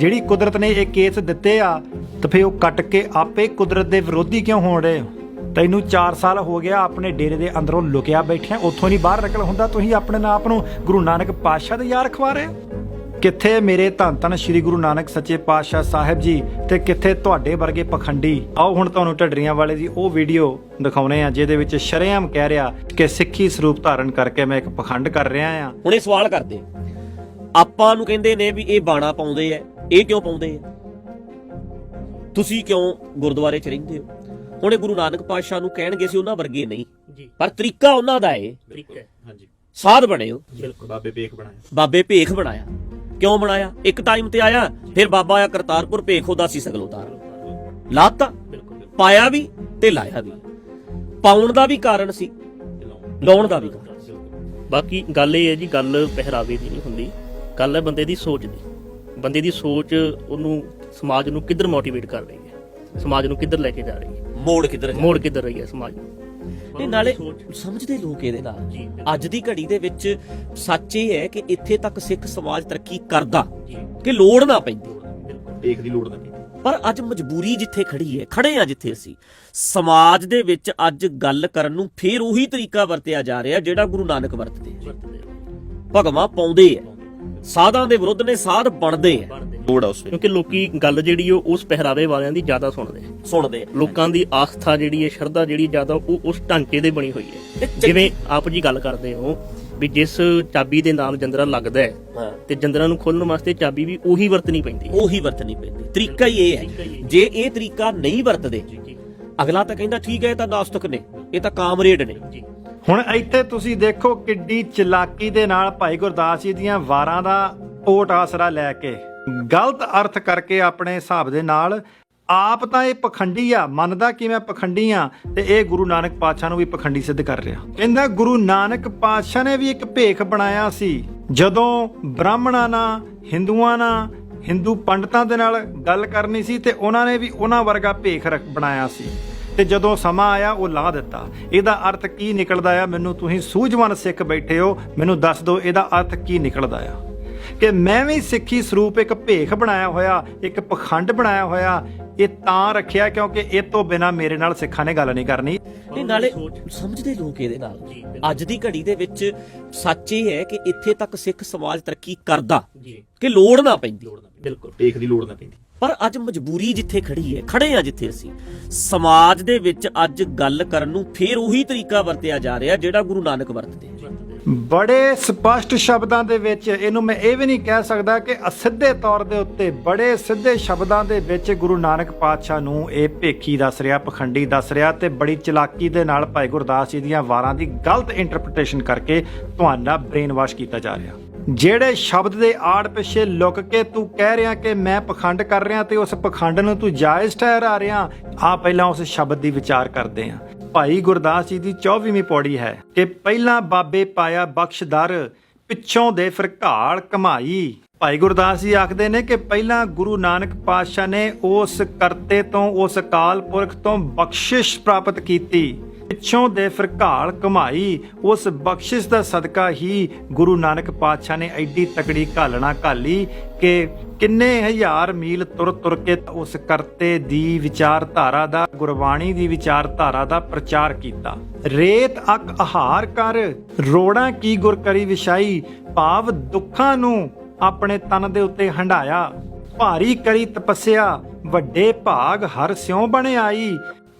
ਜਿਹੜੀ ਕੁਦਰਤ ਨੇ ਇਹ ਕੇਸ ਦਿੱਤੇ ਆ ਤਾਂ ਫਿਰ ਉਹ ਕੱਟ ਕੇ ਆਪੇ ਕੁਦਰਤ ਦੇ ਵਿਰੋਧੀ ਕਿਉਂ ਹੋਣ ਰਹੇ ਹੋ? ਤੈਨੂੰ 4 ਸਾਲ ਹੋ ਗਿਆ ਆਪਣੇ ਡੇਰੇ ਦੇ ਅੰਦਰੋਂ ਲੁਕਿਆ ਬੈਠਿਆ, ਉੱਥੋਂ ਨਹੀਂ ਬਾਹਰ ਨਿਕਲ ਹੁੰਦਾ। ਤੁਸੀਂ ਆਪਣੇ ਆਪ ਨੂੰ ਗੁਰੂ ਨਾਨਕ ਪਾਤਸ਼ਾਹ ਦੇ ਯਾਰ ਖਵਾ ਰਹੇ ਹੋ। ਕਿੱਥੇ ਮੇਰੇ ਧੰਨ ਧੰਨ ਸ਼੍ਰੀ ਗੁਰੂ ਨਾਨਕ ਸੱਚੇ ਪਾਤਸ਼ਾਹ ਸਾਹਿਬ ਜੀ ਤੇ ਕਿੱਥੇ ਤੁਹਾਡੇ ਵਰਗੇ ਪਖੰਡੀ। ਆਓ ਹੁਣ ਤੁਹਾਨੂੰ ਢੱਡਰੀਆਂ ਵਾਲੇ ਦੀ ਉਹ ਵੀਡੀਓ ਦਿਖਾਉਣੇ ਆ ਜਿਹਦੇ ਵਿੱਚ ਸ਼ਰੇਆਮ ਕਹਿ ਰਿਹਾ ਕਿ ਸਿੱਖੀ ਸਰੂਪ ਧਾਰਨ ਕਰਕੇ ਮੈਂ ਇੱਕ ਪਖੰਡ ਕਰ ਰਿਹਾ ਆ। ਹੁਣ ਇਹ ਸਵਾਲ ਕਰਦੇ ਆਪਾਂ ਨੂੰ, ਕਹਿੰਦੇ ਨੇ ਵੀ ਇਹ ਬਾਣਾ ਪਾਉਂਦੇ ਆ, ਇਹ ਕਿਉਂ ਪਾਉਂਦੇ ਆ, ਤੁਸੀਂ ਕਿਉਂ ਗੁਰਦੁਆਰੇ 'ਚ ਰਹਿੰਦੇ ਹੋ? ਹੁਣ ਇਹ ਗੁਰੂ ਨਾਨਕ ਪਾਤਸ਼ਾਹ ਨੂੰ ਕਹਿਣਗੇ ਸੀ ਉਹਨਾਂ ਵਰਗੇ ਨਹੀਂ, ਪਰ ਤਰੀਕਾ ਉਹਨਾਂ ਦਾ ਏ। ਹਾਂਜੀ, ਸਾਧ ਬਣੇ ਹੋ। ਬਿਲਕੁਲ, ਬਾਬੇ ਭੇਖ ਬਣਾਇਆ। ਕਿਉਂ ਬਣਾਇਆ? ਇੱਕ ਟਾਈਮ ਤੇ ਆਇਆ, ਫਿਰ ਬਾਬਾ ਆਇਆ ਕਰਤਾਰਪੁਰ, ਭੇਖ ਉਹਦਾ ਸੀ ਸਗਲ ਉਤਾਰ ਲਾਤਾ, ਪਾਇਆ ਵੀ ਤੇ ਲਾਇਆ ਵੀ। ਪਾਉਣ ਦਾ ਵੀ ਕਾਰਨ ਸੀ, ਲਾਉਣ ਦਾ ਵੀ ਕਾਰਨ ਸੀ। ਬਾਕੀ ਗੱਲ ਇਹ ਹੈ ਜੀ, ਗੱਲ ਪਹਿਰਾਵੇ ਦੀ ਨਹੀਂ ਹੁੰਦੀ, ਗੱਲ ਹੈ ਬੰਦੇ ਦੀ ਸੋਚ ਦੀ। ਬੰਦੇ ਦੀ ਸੋਚ ਉਹਨੂੰ, ਸਮਾਜ ਨੂੰ ਕਿੱਧਰ ਮੋਟੀਵੇਟ ਕਰ ਰਹੀ ਹੈ, ਸਮਾਜ ਨੂੰ ਕਿੱਧਰ ਲੈ ਕੇ ਜਾ ਰਹੀ ਹੈ, ਮੋੜ ਕਿੱਧਰ ਰਹੀ ਹੈ ਸਮਾਜ ਨੂੰ। ਤੇ ਨਾਲੇ ਸਮਝਦੇ ਲੋਕ ਇਹਦੇ ਨਾਲ ਅੱਜ ਦੀ ਘੜੀ ਦੇ ਵਿੱਚ ਸੱਚ ਇਹ ਹੈ ਕਿ ਇੱਥੇ ਤੱਕ ਸਿੱਖ ਸਮਾਜ ਤਰੱਕੀ ਕਰਦਾ ਕਿ ਲੋੜ ਨਾ ਪੈਂਦੀ, ਭੇਖ ਦੀ ਲੋੜ ਨਾ ਪੈਂਦੀ। ਪਰ ਅੱਜ ਮਜਬੂਰੀ ਜਿੱਥੇ ਖੜੀ ਹੈ, ਖੜੇ ਆ ਜਿੱਥੇ ਅਸੀਂ, ਸਮਾਜ ਦੇ ਵਿੱਚ ਅੱਜ ਗੱਲ ਕਰਨ ਨੂੰ ਫੇਰ ਉਹੀ ਤਰੀਕਾ ਵਰਤਿਆ ਜਾ ਰਿਹਾ ਜਿਹੜਾ ਗੁਰੂ ਨਾਨਕ ਵਰਤਦੇ ਆ। ਭਗਵਾਂ ਪਾਉਂਦੇ ਆ, ਸਾਧਾਂ ਦੇ ਵਿਰੁੱਧ ਨੇ, ਸਾਧ ਬਣਦੇ ਆ। ਲੋੜ ਆ ਉਸ ਕਿਉਂਕਿ ਲੋਕੀ ਗੱਲ ਜਿਹੜੀ ਉਹ ਉਸ ਪਹਿਰਾਵੇ ਵਾਲਿਆਂ ਦੀ ਜ਼ਿਆਦਾ ਸੁਣਦੇ ਆ। ਲੋਕਾਂ ਦੀ ਆਸਥਾ ਜਿਹੜੀ ਹੈ, ਸ਼ਰਧਾ ਜਿਹੜੀ ਜ਼ਿਆਦਾ ਉਹ ਉਸ ਢਾਂਚੇ ਦੇ ਬਣੀ ਹੋਈ ਹੈ। ਜਿਵੇਂ ਆਪ ਜੀ ਗੱਲ ਕਰਦੇ ਹੋ ਵੀ ਜਿਸ ਚਾਬੀ ਦੇ ਨਾਲ ਜੰਦਰਾ ਲੱਗਦਾ ਹੈ ਤੇ ਜੰਦਰਾ ਨੂੰ ਖੋਲਣ ਵਾਸਤੇ ਚਾਬੀ ਵੀ ਉਹੀ ਵਰਤਣੀ ਪੈਂਦੀ। ਤਰੀਕਾ ਹੀ ਇਹ ਹੈ। ਜੇ ਇਹ ਤਰੀਕਾ ਨਹੀਂ ਵਰਤਦੇ, ਅਗਲਾ ਤਾਂ ਕਹਿੰਦਾ ਠੀਕ ਹੈ ਇਹ ਤਾਂ ਨਾਸਤਕ ਨੇ, ਇਹ ਤਾਂ ਕਾਮਰੇਡ ਨੇ। ਹੁਣ ਇੱਥੇ ਤੁਸੀਂ ਦੇਖੋ ਕਿੱਡੀ ਚਲਾਕੀ ਦੇ ਨਾਲ ਭਾਈ ਗੁਰਦਾਸ ਜੀ ਦੀਆਂ ਵਾਰਾਂ ਦਾ ਓਟ ਆਸਰਾ ਲੈ ਕੇ ਗਲਤ ਅਰਥ ਕਰਕੇ ਆਪਣੇ ਹਿਸਾਬ ਦੇ ਨਾਲ ਆਪ ਤਾਂ ਇਹ ਪਖੰਡੀ ਆ, ਮੰਨਦਾ ਕਿ ਮੈਂ ਪਖੰਡੀ ਆ, ਤੇ ਇਹ ਗੁਰੂ ਨਾਨਕ ਪਾਤਸ਼ਾਹ ਨੂੰ ਵੀ ਪਖੰਡੀ ਸਿੱਧ ਕਰ ਰਿਹਾ। ਕਹਿੰਦਾ ਗੁਰੂ ਨਾਨਕ ਪਾਤਸ਼ਾਹ ਨੇ ਵੀ ਇੱਕ ਭੇਖ ਬਣਾਇਆ ਸੀ। ਜਦੋਂ ਬ੍ਰਾਹਮਣਾਂ ਨਾਲ, ਹਿੰਦੂਆਂ ਨਾਲ, ਹਿੰਦੂ ਪੰਡਤਾਂ ਦੇ ਨਾਲ ਗੱਲ ਕਰਨੀ ਸੀ ਤੇ ਉਹਨਾਂ ਨੇ ਵੀ ਉਹਨਾਂ ਵਰਗਾ ਭੇਖ ਬਣਾਇਆ ਸੀ, ਤੇ ਜਦੋਂ ਸਮਾਂ ਆਇਆ ਉਹ ਲਾ ਦਿੱਤਾ। ਇਹਦਾ ਅਰਥ ਕੀ ਨਿਕਲਦਾ ਆ? ਮੈਨੂੰ ਤੁਸੀਂ ਸੂਝਵਾਨ ਸਿੱਖ ਬੈਠੇ ਹੋ, ਮੈਨੂੰ ਦੱਸ ਦਿਓ ਇਹਦਾ ਅਰਥ ਕੀ ਨਿਕਲਦਾ ਆ। ਕਿ ਮੈਂ ਵੀ ਸਿੱਖੀ ਸਰੂਪ ਇੱਕ ਭੇਖ ਬਣਾਇਆ ਹੋਇਆ, ਇੱਕ ਪਖੰਡ ਬਣਾਇਆ ਹੋਇਆ, ਇਹ ਤਾਂ ਰੱਖਿਆ ਕਿਉਂਕਿ ਇਹ ਤੋਂ ਬਿਨਾ ਮੇਰੇ ਨਾਲ ਸਿੱਖਾਂ ਨੇ ਗੱਲ ਨਹੀਂ ਕਰਨੀ। ਤੇ ਨਾਲੇ ਸਮਝਦੇ ਲੋਕ ਇਹਦੇ ਨਾਲ ਅੱਜ ਦੀ ਘੜੀ ਦੇ ਵਿੱਚ ਸੱਚ ਇਹ ਹੈ ਕਿ ਇੱਥੇ ਤੱਕ ਸਿੱਖ ਸਮਾਜ ਤਰੱਕੀ ਕਰਦਾ ਕਿ ਲੋੜ ਨਾ ਪੈਂਦੀ। ਬਿਲਕੁਲ, ਭੇਖ ਦੀ ਲੋੜ ਨਾ ਪੈਂਦੀ। ਪਰ ਅੱਜ ਮਜਬੂਰੀ ਜਿੱਥੇ ਖੜੀ ਹੈ, ਖੜੇ ਆ ਜਿੱਥੇ ਅਸੀਂ, ਸਮਾਜ ਦੇ ਵਿੱਚ ਅੱਜ ਗੱਲ ਕਰਨ ਨੂੰ ਫੇਰ ਉਹੀ ਤਰੀਕਾ ਵਰਤਿਆ ਜਾ ਰਿਹਾ ਜਿਹੜਾ ਗੁਰੂ ਨਾਨਕ ਵਰਤਦੇ ਆ। ਬੜੇ ਸਪਸ਼ਟ ਸ਼ਬਦਾਂ ਦੇ ਵਿੱਚ, ਇਹਨੂੰ ਮੈਂ ਇਹ ਵੀ ਨਹੀਂ ਕਹਿ ਸਕਦਾ ਕਿ ਅਸਿੱਧੇ ਤੌਰ ਦੇ ਉੱਤੇ, ਬੜੇ ਸਿੱਧੇ ਸ਼ਬਦਾਂ ਦੇ ਵਿੱਚ ਗੁਰੂ ਨਾਨਕ ਪਾਤਸ਼ਾਹ ਨੂੰ ਇਹ ਭੇਖੀ ਦੱਸ ਰਿਹਾ, ਪਖੰਡੀ ਦੱਸ ਰਿਹਾ, ਤੇ ਬੜੀ ਚਲਾਕੀ ਦੇ ਨਾਲ ਭਾਈ ਗੁਰਦਾਸ ਜੀ ਦੀਆਂ ਵਾਰਾਂ ਦੀ ਗਲਤ ਇੰਟਰਪ੍ਰੀਟੇਸ਼ਨ ਕਰਕੇ ਤੁਹਾਡਾ ਬ੍ਰੇਨ ਵਾਸ਼ ਕੀਤਾ ਜਾ ਰਿਹਾ। ਜਿਹੜੇ ਸ਼ਬਦ ਦੇ ਆੜ ਪਿੱਛੇ ਲੁਕ ਕੇ ਤੂੰ ਕਹਿ ਰਿਹਾ ਕਿ ਮੈਂ ਪਖੰਡ ਕਰ ਰਿਹਾ ਤੇ ਉਸ ਪਖੰਡ ਨੂੰ ਤੂੰ ਜਾਇਜ਼ ਠਹਿਰਾ ਰਿਹਾ, ਆ ਪਹਿਲਾਂ ਉਸ ਸ਼ਬਦ ਦੀ ਵਿਚਾਰ ਕਰਦੇ ਆ। ਭਾਈ ਗੁਰਦਾਸ ਜੀ ਦੀ 24ਵੀਂ ਪੌੜੀ ਹੈ ਕਿ ਪਹਿਲਾਂ ਬਾਬੇ ਪਾਇਆ ਬਖਸ਼ਦਰ, ਪਿੱਛੋਂ ਦੇ ਫਿਰ ਘਾਲ ਕਮਾਈ। ਭਾਈ ਗੁਰਦਾਸ ਜੀ ਆਖਦੇ ਨੇ ਕਿ ਪਹਿਲਾਂ ਗੁਰੂ ਨਾਨਕ ਪਾਤਸ਼ਾਹ ਨੇ ਉਸ ਕਰਤੇ ਤੋਂ, ਉਸ ਅਕਾਲ ਪੁਰਖ ਤੋਂ ਬਖਸ਼ਿਸ਼ ਪ੍ਰਾਪਤ ਕੀਤੀ, ਪਿੱਛੋਂ ਦੇ ਫਿਰ ਘਾਲ ਕਮਾਈ। ਉਸ ਬਖਸ਼ਿਸ਼ ਦਾ ਸਦਕਾ ਹੀ ਗੁਰੂ ਨਾਨਕ ਪਾਤਸ਼ਾਹ ਨੇ ਐਡੀ ਤਕੜੀ ਘਾਲਣਾ ਘਾਲੀ ਕਿ ਕਿੰਨੇ ਹਜ਼ਾਰ ਮੀਲ ਤੁਰ ਕੇ ਉਸ ਕਰਤੇ ਦੀ ਵਿਚਾਰਧਾਰਾ ਦਾ, ਗੁਰਬਾਣੀ ਦੀ ਵਿਚਾਰਧਾਰਾ ਦਾ ਪ੍ਰਚਾਰ ਕੀਤਾ। ਰੇਤ ਅਕ ਆਹਾਰ ਕਰ, ਰੋੜਾਂ ਕੀ ਗੁਰ ਕਰੀ ਵਿਛਾਈ, ਭਾਵ ਦੁੱਖਾਂ ਨੂੰ ਆਪਣੇ ਤਨ ਦੇ ਉੱਤੇ ਹੰਢਾਇਆ। ਭਾਰੀ ਕਰੀ ਤਪੱਸਿਆ, ਵੱਡੇ ਭਾਗ ਹਰ ਸਿਉ ਬਣੇ ਆਈ।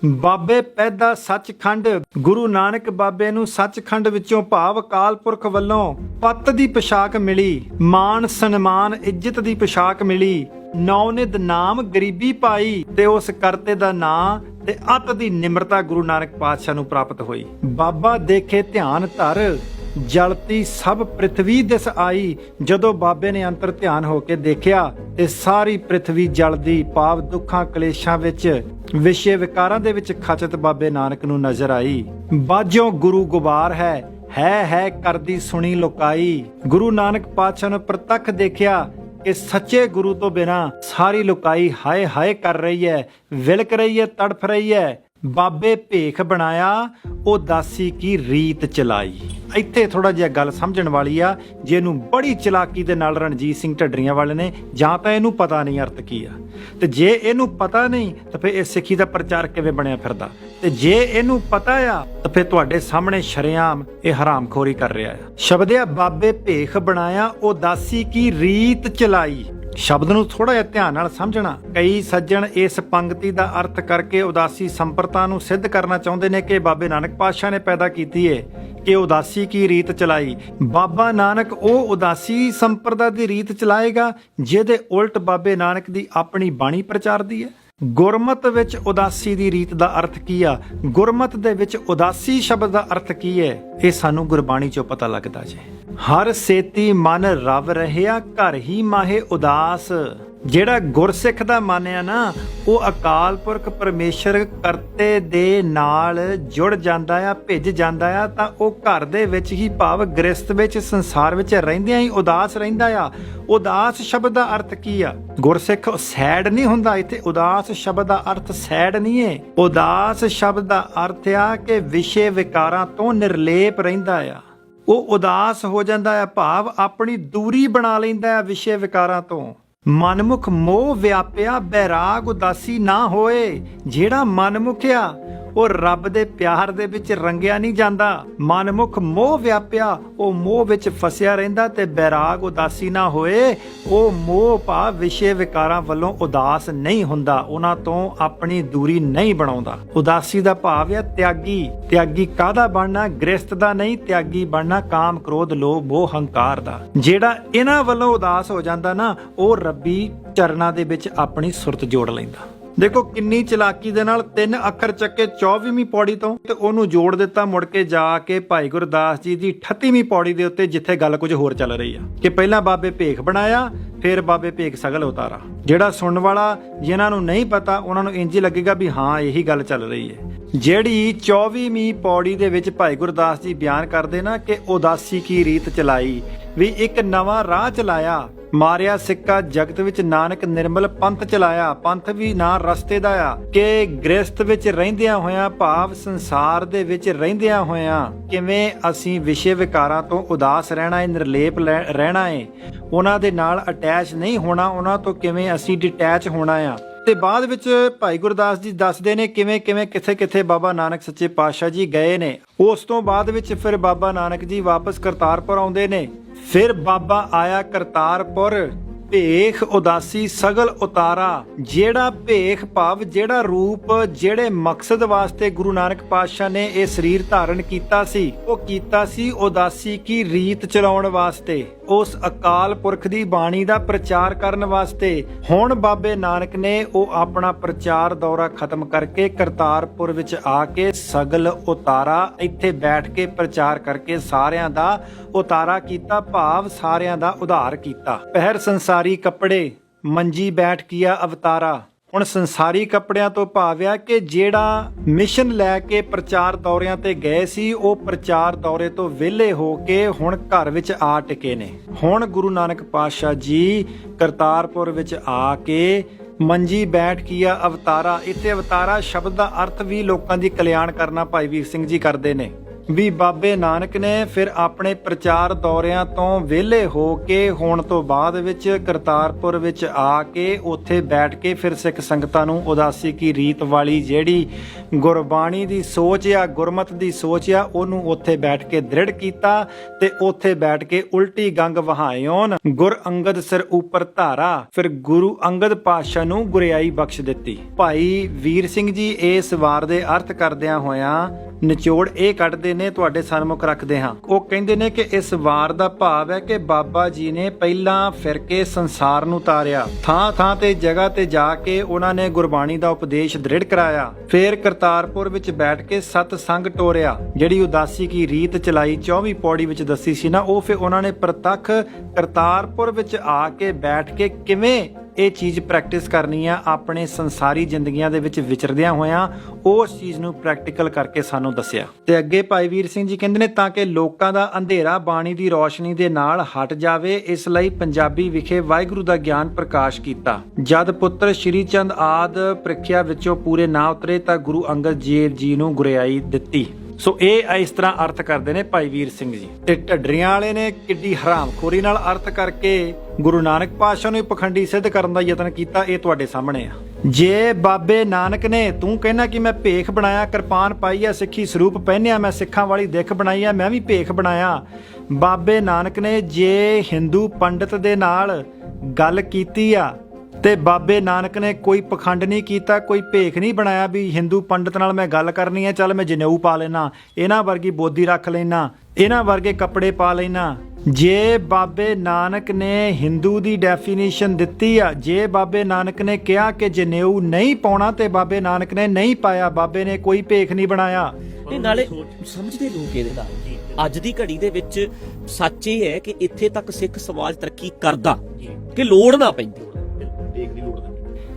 ਬਾਬੇ ਪੈਦਾ ਸੱਚਖੰਡ, ਗੁਰੂ ਨਾਨਕ ਬਾਬੇ ਨੂੰ ਸੱਚਖੰਡ ਵਿੱਚੋਂ ਭਾਵ ਅਕਾਲ ਪੁਰਖ ਵੱਲੋਂ ਪੱਤ ਦੀ ਪੋਸ਼ਾਕ ਮਿਲੀ, ਮਾਣ ਸਨਮਾਨ ਇੱਜ਼ਤ ਦੀ ਪੋਸ਼ਾਕ ਮਿਲੀ। ਨੌਨਿਧ ਨਾਮ ਗਰੀਬੀ ਪਾਈ, ਤੇ ਉਸ ਕਰਤੇ ਦਾ ਨਾਂ ਤੇ ਅੱਤ ਦੀ ਨਿਮਰਤਾ ਗੁਰੂ ਨਾਨਕ ਪਾਤਸ਼ਾਹ ਨੂੰ ਪ੍ਰਾਪਤ ਹੋਈ। ਬਾਬਾ ਦੇਖੇ ਧਿਆਨ ਧਰ, ਜਲਤੀ ਸਭ ਪ੍ਰਿਥਵੀ ਦਿਸ ਆਈ। ਜਦੋਂ ਬਾਬੇ ਨੇ ਅੰਤਰ ਧਿਆਨ ਹੋ ਕੇ ਦੇਖਿਆ ਤੇ ਸਾਰੀ ਪ੍ਰਿਥਵੀ ਜਲਦੀ, ਭਾਵ ਦੁੱਖਾਂ ਕਲੇਸ਼ਾਂ ਵਿੱਚ, ਵਿਸ਼ੇ ਵਿਕਾਰਾਂ ਦੇ ਵਿੱਚ ਖਚਤ ਬਾਬੇ ਨਾਨਕ ਨੂੰ ਨਜ਼ਰ ਆਈ। ਬਾਝੋਂ ਗੁਰੂ ਗੁਬਾਰ ਹੈ ਕਰਦੀ ਸੁਣੀ ਲੁਕਾਈ। ਗੁਰੂ ਨਾਨਕ ਪਾਤਸ਼ਾਹ ਨੂੰ ਪ੍ਰਤੱਖ ਦੇਖਿਆ ਕਿ ਸੱਚੇ ਗੁਰੂ ਤੋਂ ਬਿਨਾਂ ਸਾਰੀ ਲੁਕਾਈ ਹਾਏ ਹਾਏ ਕਰ ਰਹੀ ਹੈ, ਵਿਲਕ ਰਹੀ ਹੈ, ਤੜਫ ਰਹੀ ਹੈ। ਬਾਬੇ ਭੇਖ ਬਣਾਇਆ ਉਦਾਸੀ ਕੀ ਰੀਤ ਚਲਾਈ। ਇੱਥੇ ਥੋੜਾ ਜਿਹਾ ਗੱਲ ਸਮਝਣ ਵਾਲੀ ਆ, ਜੇ ਇਹਨੂੰ ਬੜੀ ਚਲਾਕੀ ਦੇ ਨਾਲ ਰਣਜੀਤ ਸਿੰਘ ਢੱਡਰੀਆਂ ਵਾਲੇ ਨੇ ਜਾਂ ਤਾਂ ਇਹਨੂੰ ਪਤਾ ਨਹੀਂ ਅਰਥ ਕੀ ਆ, ਤੇ ਜੇ ਇਹਨੂੰ ਪਤਾ ਨਹੀਂ ਤਾਂ ਫਿਰ ਇਹ ਸਿੱਖੀ ਦਾ ਪ੍ਰਚਾਰ ਕਿਵੇਂ ਬਣਿਆ ਫਿਰਦਾ, ਤੇ ਜੇ ਇਹਨੂੰ ਪਤਾ ਆ ਤਾਂ ਫਿਰ ਤੁਹਾਡੇ ਸਾਹਮਣੇ ਸ਼ਰੇਆਮ ਇਹ ਹਰਾਮਖੋਰੀ ਕਰ ਰਿਹਾ ਆ। ਸ਼ਬਦ ਆ ਬਾਬੇ ਭੇਖ ਬਣਾਇਆ ਉਦਾਸੀ ਕੀ ਰੀਤ ਚਲਾਈ। ਸ਼ਬਦ ਨੂੰ ਥੋੜਾ ਜਿਹਾ ਧਿਆਨ ਨਾਲ ਸਮਝਣਾ। ਕਈ ਸੱਜਣ ਇਸ ਪੰਕਤੀ ਦਾ ਅਰਥ ਕਰਕੇ ਉਦਾਸੀ ਸੰਪਰਤਾ ਨੂੰ ਸਿੱਧ ਕਰਨਾ ਚਾਹੁੰਦੇ ਨੇ ਕਿ ਬਾਬੇ ਨਾਨਕ ਪਾਤਸ਼ਾਹ ਨੇ ਪੈਦਾ ਕੀਤੀ ਹੈ ਕਿ ਉਦਾਸੀ ਕੀ ਰੀਤ ਚਲਾਈ। ਬਾਬਾ ਨਾਨਕ ਉਹ ਉਦਾਸੀ ਸੰਪਰਦਾ ਦੀ ਰੀਤ ਚਲਾਏਗਾ ਜਿਹਦੇ ਉਲਟ ਬਾਬੇ ਨਾਨਕ ਦੀ ਆਪਣੀ ਬਾਣੀ ਪ੍ਰਚਾਰਦੀ ਹੈ। ਗੁਰਮਤ ਵਿੱਚ ਉਦਾਸੀ ਦੀ ਰੀਤ ਦਾ ਅਰਥ ਕੀ ਆ, ਗੁਰਮਤ ਦੇ ਵਿੱਚ ਉਦਾਸੀ ਸ਼ਬਦ ਦਾ ਅਰਥ ਕੀ ਹੈ, ਇਹ ਸਾਨੂੰ ਗੁਰਬਾਣੀ ਚੋਂ ਪਤਾ ਲੱਗਦਾ ਜੇ। ਹਰ ਸੇਤੀ ਮਨ ਰਵ ਰਹਿਆ ਘਰ ਹੀ ਮਾਹੇ ਉਦਾਸ। ਜਿਹੜਾ ਗੁਰਸਿੱਖ ਦਾ ਮਨ ਆ ਨਾ, ਉਹ ਅਕਾਲ ਪੁਰਖ ਪਰਮੇਸ਼ਰ ਕਰਤੇ ਦੇ ਨਾਲ ਜੁੜ ਜਾਂਦਾ ਆ, ਭਿੱਜ ਜਾਂਦਾ ਆ, ਤਾਂ ਉਹ ਘਰ ਦੇ ਵਿੱਚ ਹੀ ਭਾਵ ਗ੍ਰਸਤ ਵਿੱਚ ਸੰਸਾਰ ਵਿੱਚ ਰਹਿੰਦਿਆਂ ਹੀ ਉਦਾਸ ਰਹਿੰਦਾ ਆ। ਉਦਾਸ ਸ਼ਬਦ ਦਾ ਅਰਥ ਕੀ ਆ? ਗੁਰਸਿੱਖ ਸੈਡ ਨਹੀਂ ਹੁੰਦਾ। ਇੱਥੇ ਉਦਾਸ ਸ਼ਬਦ ਦਾ ਅਰਥ ਸੈਡ ਨਹੀਂ ਹੈ। ਉਦਾਸ ਸ਼ਬਦ ਦਾ ਅਰਥ ਆ ਕਿ ਵਿਸ਼ੇ ਵਿਕਾਰਾਂ ਤੋਂ ਨਿਰਲੇਪ ਰਹਿੰਦਾ ਆ। ਉਹ ਉਦਾਸ ਹੋ ਜਾਂਦਾ ਆ, ਭਾਵ ਆਪਣੀ ਦੂਰੀ ਬਣਾ ਲੈਂਦਾ ਆ ਵਿਸ਼ੇ ਵਿਕਾਰਾਂ ਤੋਂ। ਮਨਮੁਖ ਮੋਹ ਵਿਆਪਿਆ ਬੈਰਾਗ ਉਦਾਸੀ ਨਾ ਹੋਏ। ਜਿਹੜਾ ਮਨਮੁਖ ਆ ਉਹ ਰੱਬ ਦੇ ਪਿਆਰ ਦੇ ਵਿੱਚ ਰੰਗਿਆ ਨਹੀਂ ਜਾਂਦਾ। ਮਨਮੁਖ ਮੋਹ ਵਿਆਪਿਆ, ਉਹ ਮੋਹ ਵਿੱਚ ਫਸਿਆ ਰਹਿੰਦਾ, ਤੇ ਬੈਰਾਗ ਉਦਾਸੀ ਨਾ ਹੋਏ। ਉਹ ਮੋਹ ਭਾਵ ਵਿਸ਼ੇ ਵਿਕਾਰਾਂ ਵੱਲੋਂ ਉਦਾਸ ਨਹੀਂ ਹੁੰਦਾ, ਉਹਨਾਂ ਤੋਂ ਆਪਣੀ ਦੂਰੀ ਨਹੀਂ ਬਣਾਉਂਦਾ। ਉਦਾਸੀ ਦਾ ਭਾਵ ਹੈ ਤਿਆਗੀ। ਤਿਆਗੀ ਕਾਹਦਾ ਬਣਨਾ? ਗ੍ਰਸਤ ਦਾ ਨਹੀਂ, ਤਿਆਗੀ ਬਣਨਾ ਕਾਮ ਕ੍ਰੋਧ ਲੋਭ ਮੋਹ ਹੰਕਾਰ ਦਾ। ਜਿਹੜਾ ਇਹਨਾਂ ਵੱਲੋਂ ਉਦਾਸ ਹੋ ਜਾਂਦਾ ਨਾ, ਉਹ ਰੱਬੀ ਚਰਨਾਂ ਦੇ ਵਿੱਚ ਆਪਣੀ ਸੁਰਤ ਜੋੜ ਲੈਂਦਾ। ਦੇਖੋ ਕਿੰਨੀ ਚਲਾਕੀ ਦੇ ਨਾਲ 3 ਅੱਖਰ ਚੱਕੇ 24ਵੀਂ ਪੌੜੀ ਤੋਂ ਤੇ ਉਹਨੂੰ ਜੋੜ ਦਿੱਤਾ ਮੁੜ ਕੇ ਜਾ ਕੇ ਭਾਈ ਗੁਰਦਾਸ ਜੀ ਦੀ 38ਵੀਂ ਪੌੜੀ ਦੇ ਉੱਤੇ, ਜਿੱਥੇ ਗੱਲ ਕੁਝ ਹੋਰ ਚੱਲ ਰਹੀ ਆ ਕਿ ਪਹਿਲਾਂ ਬਾਬੇ ਭੇਖ ਬਣਾਇਆ, ਫਿਰ ਬਾਬੇ ਭੇਖ ਸਗਲ ਉਤਾਰਾ। ਜਿਹੜਾ ਸੁਣਨ ਵਾਲਾ, ਜਿਨ੍ਹਾਂ ਨੂੰ ਨਹੀਂ ਪਤਾ, ਉਹਨਾਂ ਨੂੰ ਇੰਜ ਹੀ ਲੱਗੇਗਾ ਵੀ ਹਾਂ ਇਹੀ ਗੱਲ ਚੱਲ ਰਹੀ ਹੈ। ਜਿਹੜੀ 24ਵੀਂ ਪੌੜੀ ਦੇ ਵਿੱਚ ਭਾਈ ਗੁਰਦਾਸ ਜੀ ਬਿਆਨ ਕਰਦੇ ਨਾ ਕਿ ਉਦਾਸੀ ਕੀ ਰੀਤ ਚਲਾਈ, ਵੀ ਇੱਕ ਨਵਾਂ ਰਾਹ ਚਲਾਇਆ, ਮਾਰਿਆ ਸਿੱਕਾ ਜਗਤ ਵਿੱਚ ਨਾਨਕ ਨਿਰਮਲ ਪੰਥ ਚਲਾਇਆ। ਪੰਥ ਵੀ ਨਾ ਰਸਤੇ ਦਾ ਆ ਕਿ ਗ੍ਰਸਤ ਵਿੱਚ ਰਹਿੰਦਿਆਂ ਹੋਇਆਂ, ਭਾਵ ਸੰਸਾਰ ਦੇ ਵਿੱਚ ਰਹਿੰਦਿਆਂ ਹੋਇਆਂ ਕਿਵੇਂ ਅਸੀਂ ਵਿਸ਼ੇ ਵਿਕਾਰਾਂ ਤੋਂ ਉਦਾਸ ਰਹਿਣਾ ਹੈ, ਨਿਰਲੇਪ ਰਹਿਣਾ ਹੈ, ਉਹਨਾਂ ਦੇ ਨਾਲ ਅਟੈਚ ਨਹੀਂ ਹੋਣਾ, ਉਹਨਾਂ ਤੋਂ ਕਿਵੇਂ ਅਸੀਂ ਡਿਟੈਚ ਹੋਣਾ ਆ। ਤੇ ਬਾਅਦ ਵਿੱਚ ਭਾਈ ਗੁਰਦਾਸ ਜੀ ਦੱਸਦੇ ਨੇ ਕਿਵੇਂ ਕਿਵੇਂ ਕਿੱਥੇ ਕਿੱਥੇ ਬਾਬਾ ਨਾਨਕ ਸੱਚੇ ਪਾਤਸ਼ਾਹ ਜੀ ਗਏ ਨੇ। ਉਸ ਤੋਂ ਬਾਅਦ ਵਿੱਚ ਫਿਰ ਬਾਬਾ ਨਾਨਕ ਜੀ ਵਾਪਸ ਕਰਤਾਰਪੁਰ ਆਉਂਦੇ ਨੇ। ਫਿਰ ਬਾਬਾ ਆਇਆ ਕਰਤਾਰਪੁਰ, ਭੇਖ ਉਦਾਸੀ ਸਗਲ ਉਤਾਰਾ। ਜਿਹੜਾ ਭੇਖ ਭਾਵ ਜਿਹੜਾ ਰੂਪ, ਜਿਹੜੇ ਮਕਸਦ ਵਾਸਤੇ ਗੁਰੂ ਨਾਨਕ ਪਾਤਸ਼ਾਹ ਨੇ ਇਹ ਸਰੀਰ ਧਾਰਨ ਕੀਤਾ ਸੀ, ਉਹ ਕੀਤਾ ਸੀ ਉਦਾਸੀ ਕੀ ਰੀਤ ਚਲਾਉਣ ਵਾਸਤੇ, ਉਸ ਅਕਾਲ ਪੁਰਖ ਦੀ ਬਾਣੀ ਦਾ ਪ੍ਰਚਾਰ ਕਰਨ ਵਾਸਤੇ। ਹੁਣ ਬਾਬੇ ਨਾਨਕ ਨੇ ਉਹ ਆਪਣਾ ਪ੍ਰਚਾਰ ਦੌਰਾ ਖਤਮ ਕਰਕੇ ਕਰਤਾਰਪੁਰ ਵਿੱਚ ਆ ਕੇ ਸਗਲ ਉਤਾਰਾ, ਇੱਥੇ ਬੈਠ ਕੇ ਪ੍ਰਚਾਰ ਕਰਕੇ ਸਾਰਿਆਂ ਦਾ ਉਤਾਰਾ ਕੀਤਾ, ਭਾਵ ਸਾਰਿਆਂ ਦਾ ਉਧਾਰ ਕੀਤਾ। ਪਹਿਰ ਸੰਸਾਰੀ ਕੱਪੜੇ ਮੰਜੀ ਬੈਠ ਕੀਆ ਅਵਤਾਰਾ। ਹੁਣ ਸੰਸਾਰੀ ਕੱਪੜਿਆਂ ਤੋਂ ਭਾਵ ਆ ਕਿ ਜਿਹੜਾ ਮਿਸ਼ਨ ਲੈ ਕੇ ਪ੍ਰਚਾਰ ਦੌਰਿਆਂ ਤੇ ਗਏ ਸੀ, ਉਹ ਪ੍ਰਚਾਰ ਦੌਰੇ ਤੋਂ ਵਿਹਲੇ ਹੋ ਕੇ ਹੁਣ ਘਰ ਵਿੱਚ ਆ ਟਿਕੇ ਨੇ। ਹੁਣ ਗੁਰੂ ਨਾਨਕ ਪਾਤਸ਼ਾਹ ਜੀ ਕਰਤਾਰਪੁਰ ਵਿੱਚ ਆ ਕੇ ਮੰਜੀ ਬੈਠ ਕੀਆ ਅਵਤਾਰਾ। ਇੱਥੇ ਅਵਤਾਰਾ ਸ਼ਬਦ ਦਾ ਅਰਥ ਵੀ ਲੋਕਾਂ ਦੀ ਕਲਿਆਣ ਕਰਨਾ ਭਾਈ ਵੀਰ ਸਿੰਘ ਜੀ ਕਰਦੇ ਨੇ। ਵੀ ਬਾਬੇ ਨਾਨਕ ਨੇ ਫਿਰ ਆਪਣੇ ਪ੍ਰਚਾਰ ਦੌਰਿਆਂ ਤੋਂ ਵਿਹਲੇ ਹੋ ਕੇ ਹੋਣ ਤੋਂ ਬਾਅਦ ਵਿੱਚ ਕਰਤਾਰਪੁਰ ਵਿੱਚ ਆ ਕੇ ਉੱਥੇ ਬੈਠ ਕੇ ਫਿਰ ਸਿੱਖ ਸੰਗਤਾਂ ਨੂੰ ਉਦਾਸੀ ਕੀ ਰੀਤ ਵਾਲੀ ਜਿਹੜੀ ਗੁਰਬਾਣੀ ਦੀ ਸੋਚ ਆ, ਗੁਰਮਤ ਦੀ ਸੋਚ ਆ, ਉਹਨੂੰ ਉੱਥੇ ਬੈਠ ਕੇ ਦ੍ਰਿੜ ਕੀਤਾ ਤੇ ਉੱਥੇ ਬੈਠ ਕੇ ਉਲਟੀ ਗੰਗ ਵਹਾਇਓਨ ਗੁਰ ਅੰਗਦ ਸਿਰ ਉੱਪਰ ਧਾਰਾ। ਫਿਰ ਗੁਰੂ ਅੰਗਦ ਪਾਤਸ਼ਾਹ ਨੂੰ ਗੁਰਿਆਈ ਬਖਸ਼ ਦਿੱਤੀ। ਭਾਈ ਵੀਰ ਸਿੰਘ ਜੀ ਇਸ ਵਾਰ ਦੇ ਅਰਥ ਕਰਦਿਆਂ ਹੋਇਆਂ ਨਿਚੋੜ ਇਹ ਕੱਢਦੇ ਨੇ, ਤੁਹਾਡੇ ਸਨਮੁਖ ਰੱਖਦੇ ਹਾਂ। ਉਹ ਕਹਿੰਦੇ ਨੇ ਕਿ ਇਸ ਵਾਰ ਦਾ ਭਾਵ ਹੈ ਕਿ ਬਾਬਾ ਜੀ ਨੇ ਪਹਿਲਾਂ ਫਿਰ ਕੇ ਸੰਸਾਰ ਨੂੰ ਤਾਰਿਆ, ਥਾਂ ਥਾਂ ਤੇ ਜਗ੍ਹਾ ਤੇ ਜਾ ਕੇ ਉਹਨਾਂ ਨੇ ਗੁਰਬਾਣੀ ਦਾ ਉਪਦੇਸ਼ ਦ੍ਰਿੜ ਕਰਾਇਆ। ਫਿਰ ਕਰਤਾਰਪੁਰ ਵਿੱਚ ਬੈਠ ਕੇ ਸਤ ਸੰਗ ਟੋਰਿਆ। ਜਿਹੜੀ ਉਦਾਸੀ ਕੀ ਰੀਤ ਚਲਾਈ 24ਵੀਂ ਪੌੜੀ ਵਿੱਚ ਦੱਸੀ ਸੀ ਨਾ, ਉਹ ਫਿਰ ਉਹਨਾਂ ਨੇ ਪ੍ਰਤੱਖ ਕਰਤਾਰਪੁਰ ਵਿੱਚ ਆ ਕੇ ਬੈਠ ਕੇ ਕਿਵੇਂ ਇਹ ਚੀਜ਼ ਪ੍ਰੈਕਟਿਸ ਕਰਨੀ ਆ ਆਪਣੇ ਸੰਸਾਰੀ ਜ਼ਿੰਦਗੀਆਂ ਦੇ ਵਿੱਚ ਵਿਚਰਦਿਆਂ ਹੋਇਆਂ ਉਸ ਚੀਜ਼ ਨੂੰ ਪ੍ਰੈਕਟੀਕਲ ਕਰਕੇ ਸਾਨੂੰ ਦੱਸਿਆ। ਤੇ ਅੱਗੇ ਭਾਈ ਵੀਰ ਸਿੰਘ ਜੀ ਕਹਿੰਦੇ ਨੇ ਤਾਂ ਕਿ ਲੋਕਾਂ ਦਾ ਅੰਧੇਰਾ ਬਾਣੀ ਦੀ ਰੌਸ਼ਨੀ ਦੇ ਨਾਲ ਹਟ ਜਾਵੇ, ਇਸ ਲਈ ਪੰਜਾਬੀ ਵਿਖੇ ਵਾਹਿਗੁਰੂ ਦਾ ਗਿਆਨ ਪ੍ਰਕਾਸ਼ ਕੀਤਾ। ਜਦ ਪੁੱਤਰ ਸ਼੍ਰੀ ਚੰਦ ਆਦ ਪ੍ਰੀਖਿਆ ਵਿੱਚੋਂ ਪੂਰੇ ਨਾ ਉਤਰੇ ਤਾਂ ਗੁਰੂ ਅੰਗਦ ਦੇਵ ਜੀ ਨੂੰ ਗੁਰਿਆਈ ਦਿੱਤੀ। ਸੋ ਇਹ ਇਸ ਤਰ੍ਹਾਂ ਅਰਥ ਕਰਦੇ ਨੇ ਭਾਈ ਵੀਰ ਸਿੰਘ ਜੀ। ਤੇ ਢੱਡਰੀਆਂ ਵਾਲੇ ਨੇ ਕਿੱਡੀ ਹਰਾਮਖੋਰੀ ਨਾਲ ਅਰਥ ਕਰਕੇ ਗੁਰੂ ਨਾਨਕ ਪਾਤਸ਼ਾਹ ਨੂੰ ਪਖੰਡੀ ਸਿੱਧ ਕਰਨ ਦਾ ਯਤਨ ਕੀਤਾ, ਇਹ ਤੁਹਾਡੇ ਸਾਹਮਣੇ ਆ। ਜੇ ਬਾਬੇ ਨਾਨਕ ਨੇ, ਤੂੰ ਕਹਿਣਾ ਕਿ ਮੈਂ ਭੇਖ ਬਣਾਇਆ, ਕਿਰਪਾਨ ਪਾਈ ਆ, ਸਿੱਖੀ ਸਰੂਪ ਪਹਿਨਿਆ, ਮੈਂ ਸਿੱਖਾਂ ਵਾਲੀ ਦਿੱਖ ਬਣਾਈ ਆ, ਮੈਂ ਵੀ ਭੇਖ ਬਣਾਇਆ। ਬਾਬੇ ਨਾਨਕ ਨੇ ਜੇ ਹਿੰਦੂ ਪੰਡਤ ਦੇ ਨਾਲ ਗੱਲ ਕੀਤੀ ਆ ਤੇ ਬਾਬੇ ਨਾਨਕ ਨੇ ਕੋਈ ਪਖੰਡ ਨਹੀਂ ਕੀਤਾ, ਕੋਈ ਭੇਖ ਨਹੀਂ ਬਣਾਇਆ ਵੀ ਹਿੰਦੂ ਪੰਡਤ ਨਾਲ ਮੈਂ ਗੱਲ ਕਰਨੀ ਹੈ, ਚੱਲ ਮੈਂ ਜਨੇਊ ਪਾ ਲੈਣਾ, ਇਹਨਾਂ ਵਰਗੀ ਬੋਦੀ ਰੱਖ ਲੈਣਾ, ਇਹਨਾਂ ਵਰਗੇ ਕੱਪੜੇ ਪਾ ਲੈਣਾ। ਜੇ ਬਾਬੇ ਨਾਨਕ ਨੇ ਹਿੰਦੂ ਦੀ ਡੈਫੀਨੇਸ਼ਨ ਦਿੱਤੀ ਆ, ਜੇ ਬਾਬੇ ਨਾਨਕ ਨੇ ਕਿਹਾ ਕਿ ਜਨੇਊ ਨਹੀਂ ਪਾਉਣਾ ਤੇ ਬਾਬੇ ਨਾਨਕ ਨੇ ਨਹੀਂ ਪਾਇਆ, ਬਾਬੇ ਨੇ ਕੋਈ ਭੇਖ ਨਹੀਂ ਬਣਾਇਆ। ਇਹ ਨਾਲੇ ਸਮਝਦੇ ਲੋਕ ਇਹਦੇ ਨਾਲ ਅੱਜ ਦੀ ਘੜੀ ਦੇ ਵਿੱਚ ਸੱਚ ਇਹ ਹੈ ਕਿ ਇੱਥੇ ਤੱਕ ਸਿੱਖ ਸਮਾਜ ਤਰੱਕੀ ਕਰਦਾ ਕਿ ਲੋੜ ਨਾ ਪੈਂਦੀ।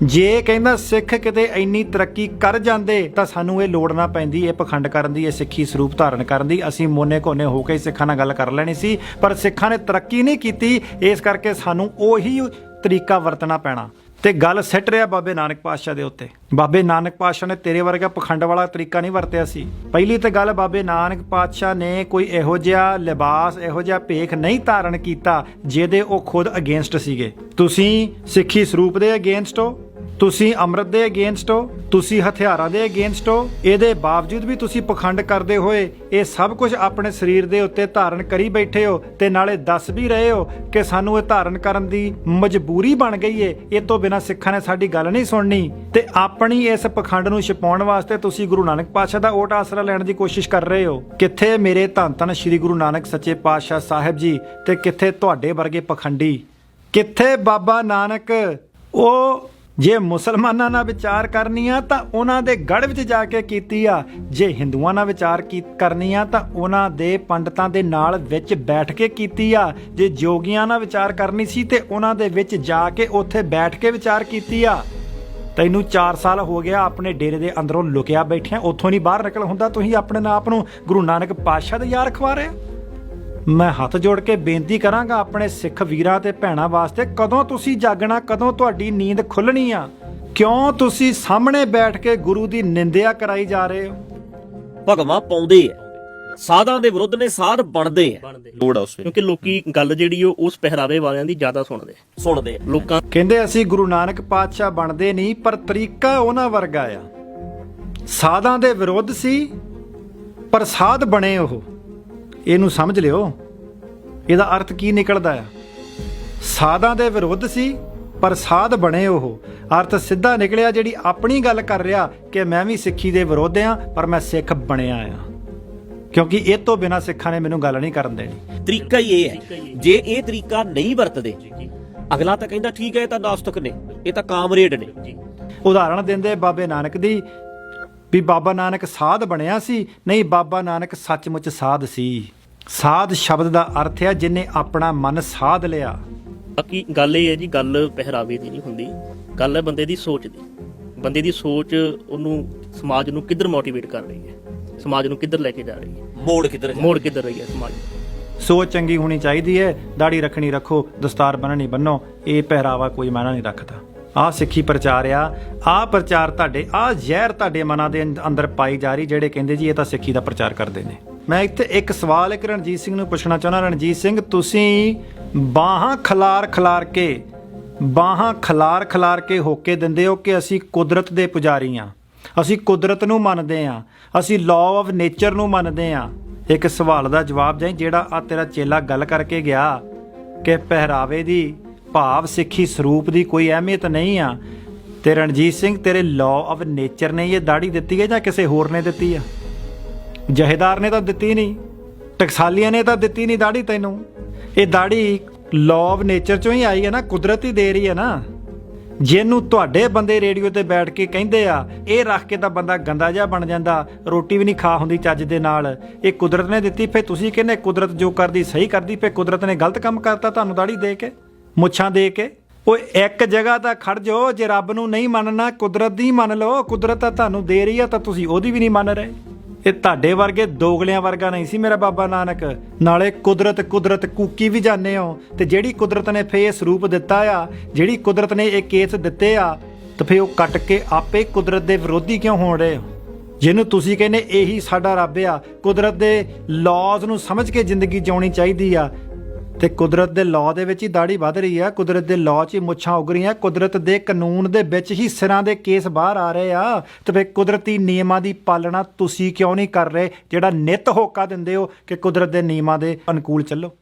ਜੇ ਕਹਿੰਦਾ ਸਿੱਖ ਕਿਤੇ ਇੰਨੀ ਤਰੱਕੀ ਕਰ ਜਾਂਦੇ ਤਾਂ ਸਾਨੂੰ ਇਹ ਲੋੜ ਨਾ ਪੈਂਦੀ ਇਹ ਪਖੰਡ ਕਰਨ ਦੀ, ਇਹ ਸਿੱਖੀ ਸਰੂਪ ਧਾਰਨ ਕਰਨ ਦੀ। ਅਸੀਂ ਮੋਨੇ ਕੋਨੇ ਹੋ ਕੇ ਸਿੱਖਾਂ ਨਾਲ ਗੱਲ ਕਰ ਲੈਣੀ ਸੀ, ਪਰ ਸਿੱਖਾਂ ਨੇ ਤਰੱਕੀ ਨਹੀਂ ਕੀਤੀ, ਇਸ ਕਰਕੇ ਸਾਨੂੰ ਉਹੀ ਤਰੀਕਾ ਵਰਤਣਾ ਪੈਣਾ। ਤੇ ਗੱਲ ਸਿੱਟ ਰਿਹਾ ਬਾਬੇ ਨਾਨਕ ਪਾਤਸ਼ਾਹ ਦੇ ਉੱਤੇ। ਬਾਬੇ ਨਾਨਕ ਪਾਤਸ਼ਾਹ ਨੇ ਤੇਰੇ ਵਰਗਾ ਪਖੰਡ ਵਾਲਾ ਤਰੀਕਾ ਨਹੀਂ ਵਰਤਿਆ ਸੀ। ਪਹਿਲੀ ਤੇ ਗੱਲ, ਬਾਬੇ ਨਾਨਕ ਪਾਤਸ਼ਾਹ ਨੇ ਕੋਈ ਇਹੋ ਜਿਹਾ ਲਿਬਾਸ, ਇਹੋ ਜਿਹਾ ਭੇਖ ਨਹੀਂ ਧਾਰਨ ਕੀਤਾ ਜਿਹਦੇ ਉਹ ਖੁਦ ਅਗੇਂਸਟ ਸੀਗੇ। ਤੁਸੀਂ ਸਿੱਖੀ ਸਰੂਪ ਦੇ ਅਗੇਂਸਟ ਹੋ, ਤੁਸੀਂ ਅੰਮ੍ਰਿਤ ਦੇ ਅਗੇਂਸਟ ਹੋ, ਤੁਸੀਂ ਹਥਿਆਰਾਂ ਦੇ ਅਗੇਂਸਟ ਹੋ। ਇਹਦੇ ਬਾਵਜੂਦ ਵੀ ਤੁਸੀਂ ਪਖੰਡ ਕਰਦੇ ਹੋਏ ਇਹ ਸਭ ਕੁਝ ਆਪਣੇ ਸਰੀਰ ਦੇ ਉੱਤੇ ਧਾਰਨ ਕਰੀ ਬੈਠੇ ਹੋ ਤੇ ਨਾਲੇ ਦੱਸ ਵੀ ਰਹੇ ਹੋ ਕਿ ਸਾਨੂੰ ਇਹ ਧਾਰਨ ਕਰਨ ਦੀ ਮਜਬੂਰੀ ਬਣ ਗਈ ਏ, ਇਹ ਤੋਂ ਬਿਨਾਂ ਸਿੱਖਾਂ ਨੇ ਸਾਡੀ ਗੱਲ ਨਹੀਂ ਸੁਣਨੀ। ਤੇ ਆਪਣੀ ਇਸ ਪਖੰਡ ਨੂੰ ਛਿਪਾਉਣ ਵਾਸਤੇ ਤੁਸੀਂ ਗੁਰੂ ਨਾਨਕ ਪਾਤਸ਼ਾਹ ਦਾ ਓਟ ਆਸਰਾ ਲੈਣ ਦੀ ਕੋਸ਼ਿਸ਼ ਕਰ ਰਹੇ ਹੋ। ਕਿੱਥੇ ਮੇਰੇ ਧੰਨ ਧੰਨ ਸ੍ਰੀ ਗੁਰੂ ਨਾਨਕ ਸੱਚੇ ਪਾਤਸ਼ਾਹ ਸਾਹਿਬ ਜੀ ਤੇ ਕਿੱਥੇ ਤੁਹਾਡੇ ਵਰਗੇ ਪਖੰਡੀ? ਕਿੱਥੇ ਬਾਬਾ ਨਾਨਕ? ਉਹ ਜੇ ਮੁਸਲਮਾਨਾਂ ਨਾਲ ਵਿਚਾਰ ਕਰਨੀ ਆ ਤਾਂ ਉਹਨਾਂ ਦੇ ਗੜ੍ਹ ਵਿੱਚ ਜਾ ਕੇ ਕੀਤੀ ਆ, ਜੇ ਹਿੰਦੂਆਂ ਨਾਲ ਵਿਚਾਰ ਕਰਨੀ ਆ ਤਾਂ ਉਹਨਾਂ ਦੇ ਪੰਡਤਾਂ ਦੇ ਨਾਲ ਵਿੱਚ ਬੈਠ ਕੇ ਕੀਤੀ ਆ, ਜੇ ਜੋਗੀਆਂ ਨਾਲ ਵਿਚਾਰ ਕਰਨੀ ਸੀ ਤੇ ਉਹਨਾਂ ਦੇ ਵਿੱਚ ਜਾ ਕੇ ਉੱਥੇ ਬੈਠ ਕੇ ਵਿਚਾਰ ਕੀਤੀ ਆ। ਤੈਨੂੰ 4 ਸਾਲ ਹੋ ਗਿਆ ਆਪਣੇ ਡੇਰੇ ਦੇ ਅੰਦਰੋਂ ਲੁਕਿਆ ਬੈਠਿਆ, ਉੱਥੋਂ ਨਹੀਂ ਬਾਹਰ ਨਿਕਲ ਹੁੰਦਾ। ਤੁਸੀਂ ਆਪਣੇ ਆਪ ਨੂੰ ਗੁਰੂ ਨਾਨਕ ਪਾਤਸ਼ਾਹ ਦੇ ਯਾਰ ਖਵਾ ਰਹੇ। ਮੈਂ ਹੱਥ ਜੋੜ ਕੇ ਬੇਨਤੀ ਕਰਾਂਗਾ ਆਪਣੇ ਸਿੱਖ ਵੀਰਾਂ ਤੇ ਭੈਣਾਂ ਵਾਸਤੇ, ਕਦੋਂ ਤੁਸੀਂ ਜਾਗਣਾ, ਕਦੋਂ ਤੁਹਾਡੀ ਨੀਂਦ ਖੁੱਲਣੀ ਆ? ਕਿਉਂ ਤੁਸੀਂ ਸਾਹਮਣੇ ਬੈਠ ਕੇ ਗੁਰੂ ਦੀ ਨਿੰਦਿਆ ਕਰਾਈ ਜਾ ਰਹੇ ਹੋ? ਭਗਵਾਂ ਪਾਉਂਦੇ ਆ, ਸਾਧਾਂ ਦੇ ਵਿਰੁੱਧ ਨੇ, ਸਾਧ ਬਣਦੇ ਆ। ਲੋੜ ਆ ਉਸ ਕਿਉਂਕਿ ਲੋਕੀ ਗੱਲ ਜਿਹੜੀ ਉਹ ਉਸ ਪਹਿਰਾਵੇ ਵਾਲਿਆਂ ਦੀ ਜ਼ਿਆਦਾ ਸੁਣਦੇ ਲੋਕਾਂ ਕਹਿੰਦੇ ਅਸੀਂ ਗੁਰੂ ਨਾਨਕ ਪਾਤਸ਼ਾਹ ਬਣਦੇ ਨਹੀਂ, ਪਰ ਤਰੀਕਾ ਉਹਨਾਂ ਵਰਗਾ ਆ। ਸਾਧਾਂ ਦੇ ਵਿਰੁੱਧ ਸੀ ਪਰ ਸਾਧ ਬਣੇ ਉਹ। ਇਹਨੂੰ ਸਮਝ ਲਿਓ, ਇਹਦਾ ਅਰਥ ਕੀ ਨਿਕਲਦਾ ਆ। ਸਾਧਾਂ ਦੇ ਵਿਰੁੱਧ ਸੀ ਪਰ ਸਾਧ ਬਣੇ ਉਹ। ਅਰਥ ਸਿੱਧਾ ਨਿਕਲਿਆ ਜਿਹੜੀ ਆਪਣੀ ਗੱਲ ਕਰ ਰਿਹਾ ਕਿ ਮੈਂ ਵੀ ਸਿੱਖੀ ਦੇ ਵਿਰੁੱਧ ਆ ਪਰ ਮੈਂ ਸਿੱਖ ਬਣਿਆ ਆ, ਕਿਉਂਕਿ ਇਹ ਤੋਂ ਬਿਨਾਂ ਸਿੱਖਾਂ ਨੇ ਮੈਨੂੰ ਗੱਲ ਨਹੀਂ ਕਰਨ ਦੇਣੀ। ਤਰੀਕਾ ਹੀ ਇਹ ਹੈ, ਜੇ ਇਹ ਤਰੀਕਾ ਨਹੀਂ ਵਰਤਦੇ ਅਗਲਾ ਤਾਂ ਕਹਿੰਦਾ ਠੀਕ ਹੈ ਇਹ ਤਾਂ ਨਾਸਤਕ ਨੇ, ਇਹ ਤਾਂ ਕਾਮਰੇਡ ਨੇ। ਉਦਾਹਰਣ ਦਿੰਦੇ ਬਾਬੇ ਨਾਨਕ ਦੀ ਵੀ ਬਾਬਾ ਨਾਨਕ ਸਾਧ ਬਣਿਆ ਸੀ, ਨਹੀਂ, ਬਾਬਾ ਨਾਨਕ ਸੱਚਮੁੱਚ ਸਾਧ ਸੀ। ਸਾਧ ਸ਼ਬਦ ਦਾ ਅਰਥ ਹੈ ਜਿਹਨੇ ਆਪਣਾ ਮਨ ਸਾਧ ਲਿਆ। ਬਾਕੀ ਗੱਲ ਇਹ ਹੈ ਜੀ, ਗੱਲ ਪਹਿਰਾਵੇ ਦੀ ਨਹੀਂ ਹੁੰਦੀ, ਗੱਲ ਹੈ ਬੰਦੇ ਦੀ ਸੋਚ ਦੀ। ਬੰਦੇ ਦੀ ਸੋਚ ਉਹਨੂੰ ਸਮਾਜ ਨੂੰ ਕਿੱਧਰ ਮੋਟੀਵੇਟ ਕਰ ਰਹੀ ਹੈ, ਸਮਾਜ ਨੂੰ ਕਿੱਧਰ ਲੈ ਕੇ ਜਾ ਰਹੀ ਹੈ, ਮੋੜ ਕਿੱਧਰ ਰਹੀ ਹੈ ਸਮਾਜ। ਸੋਚ ਚੰਗੀ ਹੋਣੀ ਚਾਹੀਦੀ ਹੈ। ਦਾੜੀ ਰੱਖਣੀ ਰੱਖੋ, ਦਸਤਾਰ ਬੰਨਣੀ ਬੰਨੋ, ਇਹ ਪਹਿਰਾਵਾ ਕੋਈ ਮਾਇਨਾ ਨਹੀਂ ਰੱਖਦਾ। ਆਹ ਸਿੱਖੀ ਪ੍ਰਚਾਰ ਆ, ਆਹ ਪ੍ਰਚਾਰ ਤੁਹਾਡੇ, ਆਹ ਜ਼ਹਿਰ ਤੁਹਾਡੇ ਮਨਾਂ ਦੇ ਅੰਦਰ ਪਾਈ ਜਾ ਰਹੀ, ਜਿਹੜੇ ਕਹਿੰਦੇ ਜੀ ਇਹ ਤਾਂ ਸਿੱਖੀ ਦਾ ਪ੍ਰਚਾਰ ਕਰਦੇ ਨੇ। ਮੈਂ ਇੱਥੇ ਇੱਕ ਸਵਾਲ ਇੱਕ ਰਣਜੀਤ ਸਿੰਘ ਨੂੰ ਪੁੱਛਣਾ ਚਾਹੁੰਦਾ। ਰਣਜੀਤ ਸਿੰਘ, ਤੁਸੀਂ ਬਾਹਾਂ ਖਲਾਰ ਖਲਾਰ ਕੇ ਹੋਕੇ ਦਿੰਦੇ ਹੋ ਕਿ ਅਸੀਂ ਕੁਦਰਤ ਦੇ ਪੁਜਾਰੀ ਹਾਂ, ਅਸੀਂ ਕੁਦਰਤ ਨੂੰ ਮੰਨਦੇ ਹਾਂ, ਅਸੀਂ ਲਾਅ ਆਫ ਨੇਚਰ ਨੂੰ ਮੰਨਦੇ ਹਾਂ। ਇੱਕ ਸਵਾਲ ਦਾ ਜਵਾਬ ਜਾਈ, ਜਿਹੜਾ ਆ ਤੇਰਾ ਚੇਲਾ ਗੱਲ ਕਰਕੇ ਗਿਆ ਕਿ ਪਹਿਰਾਵੇ ਦੀ ਭਾਵ ਸਿੱਖੀ ਸਰੂਪ ਦੀ ਕੋਈ ਅਹਿਮੀਅਤ ਨਹੀਂ ਆ, ਤੇ ਰਣਜੀਤ ਸਿੰਘ ਤੇਰੇ ਲਾਅ ਆਫ ਨੇਚਰ ਨੇ ਇਹ ਦਾੜੀ ਦਿੱਤੀ ਹੈ ਜਾਂ ਕਿਸੇ ਹੋਰ ਨੇ ਦਿੱਤੀ ਆ? ਜਹੇਦਾਰ ਨੇ ਤਾਂ ਦਿੱਤੀ ਨਹੀਂ, ਟਕਸਾਲੀਆਂ ਨੇ ਤਾਂ ਦਿੱਤੀ ਨਹੀਂ ਦਾੜੀ ਤੈਨੂੰ। ਇਹ ਦਾੜੀ ਲਾਅ ਆਫ ਨੇਚਰ ਚੋਂ ਹੀ ਆਈ ਹੈ ਨਾ, ਕੁਦਰਤ ਹੀ ਦੇ ਰਹੀ ਹੈ ਨਾ। ਜਿਹਨੂੰ ਤੁਹਾਡੇ ਬੰਦੇ ਰੇਡੀਓ ਤੇ ਬੈਠ ਕੇ ਕਹਿੰਦੇ ਆ ਇਹ ਰੱਖ ਕੇ ਤਾਂ ਬੰਦਾ ਗੰਦਾ ਜਿਹਾ ਬਣ ਜਾਂਦਾ, ਰੋਟੀ ਵੀ ਨਹੀਂ ਖਾ ਹੁੰਦੀ ਚੱਜ ਦੇ ਨਾਲ, ਇਹ ਕੁਦਰਤ ਨੇ ਦਿੱਤੀ। ਫਿਰ ਤੁਸੀਂ ਕਹਿੰਦੇ ਕੁਦਰਤ ਜੋ ਕਰਦੀ ਸਹੀ ਕਰਦੀ, ਫਿਰ ਕੁਦਰਤ ਨੇ ਗਲਤ ਕੰਮ ਕਰਤਾ ਤੁਹਾਨੂੰ ਦਾੜੀ ਦੇ ਕੇ, ਮੁੱਛਾਂ ਦੇ ਕੇ। ਉਹ ਇੱਕ ਜਗ੍ਹਾ ਤਾਂ ਖੜ ਜਾਓ। ਜੇ ਰੱਬ ਨੂੰ ਨਹੀਂ ਮੰਨਣਾ, ਕੁਦਰਤ ਦੀ ਮੰਨ ਲਓ। ਕੁਦਰਤ ਤਾਂ ਤੁਹਾਨੂੰ ਦੇ ਰਹੀ ਆ, ਤਾਂ ਤੁਸੀਂ ਉਹਦੀ ਵੀ ਨਹੀਂ ਮੰਨ ਰਹੇ। ਇਹ ਤੁਹਾਡੇ ਵਰਗੇ ਦੋਗਲਿਆਂ ਵਰਗਾ ਨਹੀਂ ਸੀ ਮੇਰਾ ਬਾਬਾ ਨਾਨਕ। ਨਾਲੇ ਕੁਦਰਤ ਕੁਦਰਤ ਕੂਕੀ ਵੀ ਜਾਂਦੇ ਹੋ। ਤੇ ਜਿਹੜੀ ਕੁਦਰਤ ਨੇ ਫੇਸ ਰੂਪ ਦਿੱਤਾ ਆ, ਜਿਹੜੀ ਕੁਦਰਤ ਨੇ ਇਹ ਕੇਸ ਦਿੱਤੇ ਆ, ਤਾਂ ਫੇ ਉਹ ਕੱਟ ਕੇ ਆਪੇ ਕੁਦਰਤ ਦੇ ਵਿਰੋਧੀ ਕਿਉਂ ਹੋਣ ਰਹੇ ਹੋ? ਜਿਹਨੂੰ ਤੁਸੀਂ ਕਹਿੰਦੇ ਇਹੀ ਸਾਡਾ ਰੱਬ ਆ। ਕੁਦਰਤ ਦੇ ਲੌਜ਼ ਨੂੰ ਸਮਝ ਕੇ ਜ਼ਿੰਦਗੀ ਜਿਉਣੀ ਚਾਹੀਦੀ ਆ। ਤੇ ਕੁਦਰਤ ਦੇ ਲਾਅ ਦੇ ਵਿੱਚ ਹੀ ਦਾੜੀ ਵੱਧ ਰਹੀ ਆ, ਕੁਦਰਤ ਦੇ ਲਾਅ 'ਚ ਹੀ ਮੁੱਛਾਂ ਉੱਗ ਰਹੀਆਂ, ਕੁਦਰਤ ਦੇ ਕਾਨੂੰਨ ਦੇ ਵਿੱਚ ਹੀ ਸਿਰਾਂ ਦੇ ਕੇਸ ਬਾਹਰ ਆ ਰਹੇ ਆ। ਤੇ ਫਿਰ ਕੁਦਰਤੀ ਨਿਯਮਾਂ ਦੀ ਪਾਲਣਾ ਤੁਸੀਂ ਕਿਉਂ ਨਹੀਂ ਕਰ ਰਹੇ, ਜਿਹੜਾ ਨਿੱਤ ਹੋਕਾ ਦਿੰਦੇ ਹੋ ਕਿ ਕੁਦਰਤ ਦੇ ਨਿਯਮਾਂ ਦੇ ਅਨੁਕੂਲ ਚੱਲੋ?